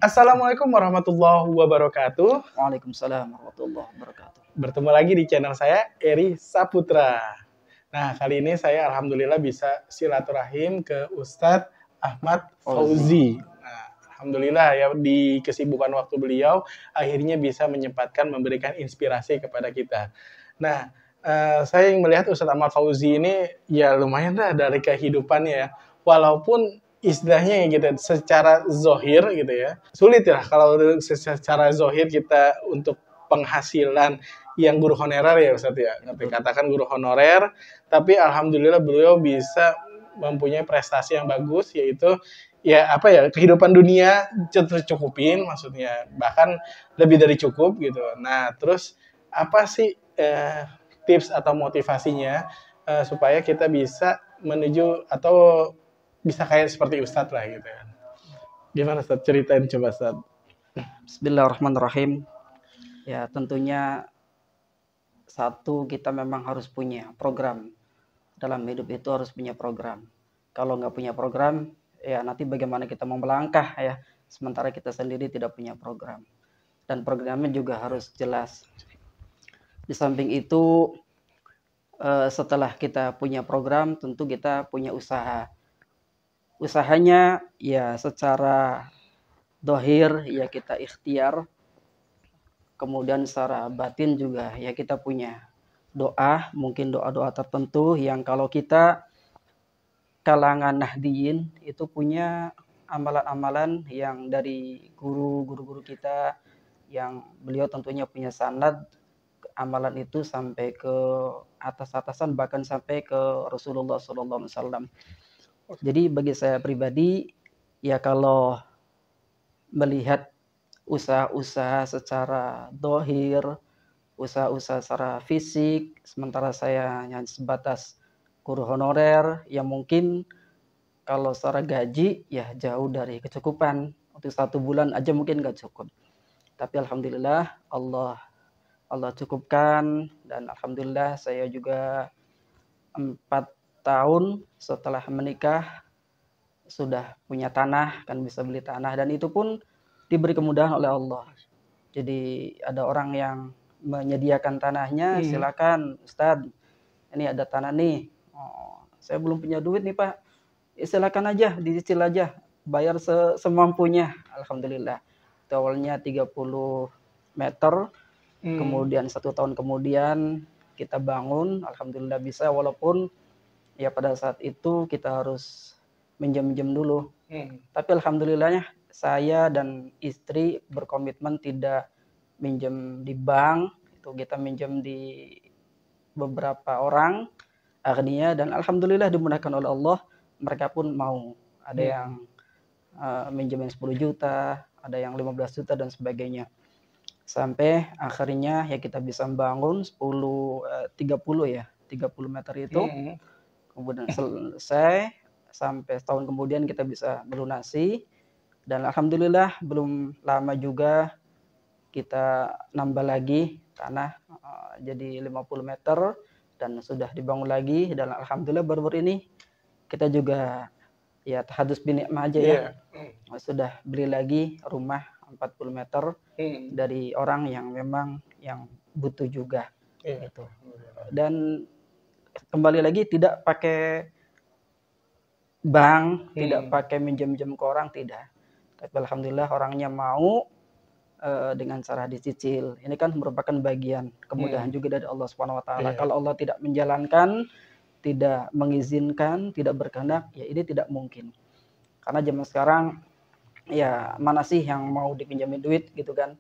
Assalamualaikum warahmatullahi wabarakatuh. Waalaikumsalam warahmatullahi wabarakatuh. Bertemu lagi di channel saya, Eri Saputra. Nah, kali ini saya alhamdulillah bisa silaturahim ke Ustadz Ahmad Fauzi. Nah, alhamdulillah ya di kesibukan waktu beliau akhirnya bisa menyempatkan memberikan inspirasi kepada kita. Nah, saya yang melihat Ustadz Ahmad Fauzi ini ya lumayan lah dari kehidupannya ya. Walaupun istilahnya ya gitu secara zohir gitu ya sulit ya kalau secara zohir kita untuk penghasilan yang guru honorer ya Ustadz ya katakan guru honorer tapi alhamdulillah beliau bisa mempunyai prestasi yang bagus yaitu ya apa ya kehidupan dunia tercukupin maksudnya bahkan lebih dari cukup gitu. Nah terus apa sih tips atau motivasinya supaya kita bisa menuju atau bisa kayak seperti Ustadz lah gitu kan. Gimana Ustadz? Ceritain coba Ustadz. Bismillahirrahmanirrahim. Ya tentunya satu kita memang harus punya program. Dalam hidup itu harus punya program. Kalau nggak punya program, ya nanti bagaimana kita mau melangkah ya. Sementara kita sendiri tidak punya program. Dan programnya juga harus jelas. Di samping itu, setelah kita punya program, tentu kita punya usaha. Usahanya ya secara dohir ya kita ikhtiar, kemudian secara batin juga ya kita punya doa, mungkin doa-doa tertentu yang kalau kita kalangan nahdiyin itu punya amalan-amalan yang dari guru-guru kita yang beliau tentunya punya sanad amalan itu sampai ke atas-atasan bahkan sampai ke Rasulullah SAW. Jadi bagi saya pribadi, ya kalau melihat usaha-usaha secara dohir, usaha-usaha secara fisik, sementara saya hanya sebatas guru honorer, yang mungkin kalau secara gaji, ya jauh dari kecukupan. Untuk 1 bulan aja mungkin nggak cukup. Tapi alhamdulillah Allah cukupkan, dan alhamdulillah saya juga 4 tahun setelah menikah sudah punya tanah, kan bisa beli tanah, dan itu pun diberi kemudahan oleh Allah. Jadi ada orang yang menyediakan tanahnya, silakan Ustadz, ini ada tanah nih. Oh, saya belum punya duit nih Pak. Silakan aja, dicicil aja, bayar semampunya. Alhamdulillah. Itu awalnya 30 meter, kemudian 1 tahun kemudian kita bangun, alhamdulillah bisa, walaupun ya pada saat itu kita harus minjem-minjem dulu. Tapi alhamdulillahnya saya dan istri berkomitmen tidak minjem di bank, itu kita minjem di beberapa orang akhirnya, dan alhamdulillah dimudahkan oleh Allah, mereka pun mau. Ada yang minjemin 10 juta, ada yang 15 juta dan sebagainya. Sampai akhirnya ya kita bisa membangun 30 meter itu. Kemudian selesai, sampai setahun kemudian kita bisa melunasi, dan alhamdulillah belum lama juga kita nambah lagi tanah jadi 50 meter dan sudah dibangun lagi, dan alhamdulillah baru-baru ini kita juga ya tahadus binikmah aja ya. Sudah beli lagi rumah 40 meter dari orang yang memang yang butuh juga gitu. Dan kembali lagi tidak pakai bank, tidak pakai minjem-minjem ke orang, tidak. Tapi alhamdulillah orangnya mau dengan cara dicicil. Ini kan merupakan bagian kemudahan juga dari Allah Subhanahu wa taala. Kalau Allah tidak menjalankan, tidak mengizinkan, tidak berkehendak, ya ini tidak mungkin. Karena zaman sekarang ya mana sih yang mau dipinjamin duit gitu kan?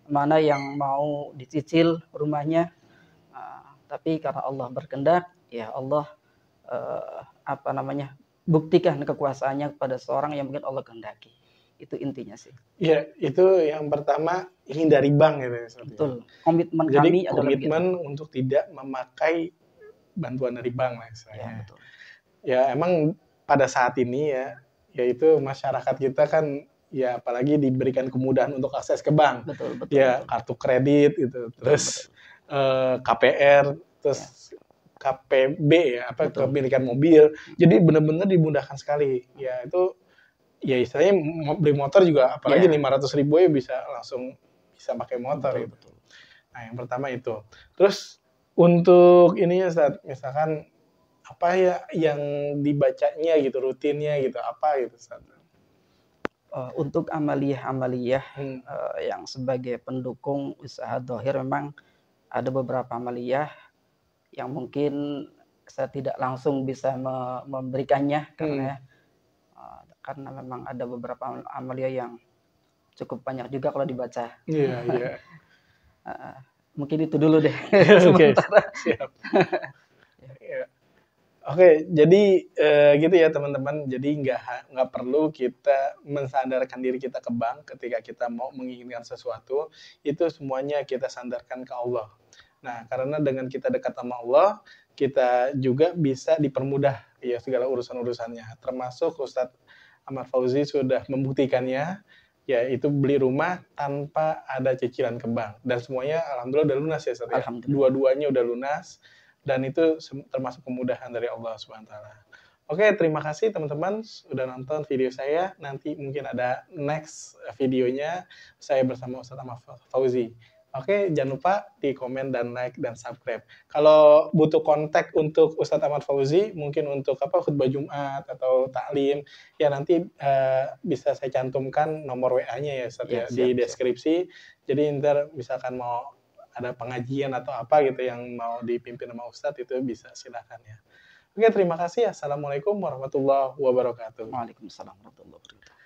Mana yang mau dicicil rumahnya? Tapi karena Allah berkehendak, ya Allah buktikan kekuasaannya kepada seorang yang mungkin Allah kehendaki. Itu intinya sih. Iya, itu yang pertama hindari bank gitu ya. Betul. Komitmen jadi kami adalah komitmen untuk tidak memakai bantuan dari bank lah istilahnya. Ya, betul. Ya emang pada saat ini ya, yaitu masyarakat kita kan ya apalagi diberikan kemudahan untuk akses ke bank. Betul. Ya kartu kredit gitu, terus KPR, terus KPB ya, kepemilikan mobil. Jadi benar-benar dimudahkan sekali. Ya itu ya istilahnya beli motor juga apalagi Iya, 500.000 ya bisa langsung bisa pakai motor betul gitu. betul. Nah, yang pertama itu. Terus untuk ininya Ustaz, misalkan apa ya yang dibacanya gitu, rutinnya gitu, apa gitu Ustaz? Untuk amaliyah-amaliyah, Hmm. yang sebagai pendukung usaha dhahir memang ada beberapa amaliyah yang mungkin saya tidak langsung bisa memberikannya Hmm. karena memang ada beberapa amaliyah yang cukup banyak juga kalau dibaca. Iya, iya. Heeh, mungkin itu dulu deh Oke, sementara. siap. Ya, Iya. Oke, jadi gitu ya teman-teman. Jadi nggak perlu kita mensandarkan diri kita ke bank ketika kita mau menginginkan sesuatu, itu semuanya kita sandarkan ke Allah. Nah, karena dengan kita dekat sama Allah, kita juga bisa dipermudah ya segala urusan-urusannya. Termasuk Ustadz Ahmad Fauzi sudah membuktikannya, yaitu beli rumah tanpa ada cicilan ke bank. Dan semuanya alhamdulillah udah lunas ya Ustadz ya. alhamdulillah. Dua-duanya udah lunas dan itu termasuk kemudahan dari Allah Subhanahu wa taala. Oke, terima kasih teman-teman sudah nonton video saya. Nanti mungkin ada next videonya saya bersama Ustadz Ahmad Fauzi. Oke, jangan lupa di komen dan like dan subscribe. Kalau butuh kontak untuk Ustadz Ahmad Fauzi, mungkin untuk apa khutbah Jumat atau taklim, ya nanti bisa saya cantumkan nomor WA-nya ya Ustadz Ya, ya di siap siap. deskripsi. Jadi ntar misalkan mau ada pengajian atau apa gitu yang mau dipimpin sama Ustadz itu bisa silakan ya. Oke, terima kasih. Assalamualaikum warahmatullahi wabarakatuh. Waalaikumsalam warahmatullahi wabarakatuh.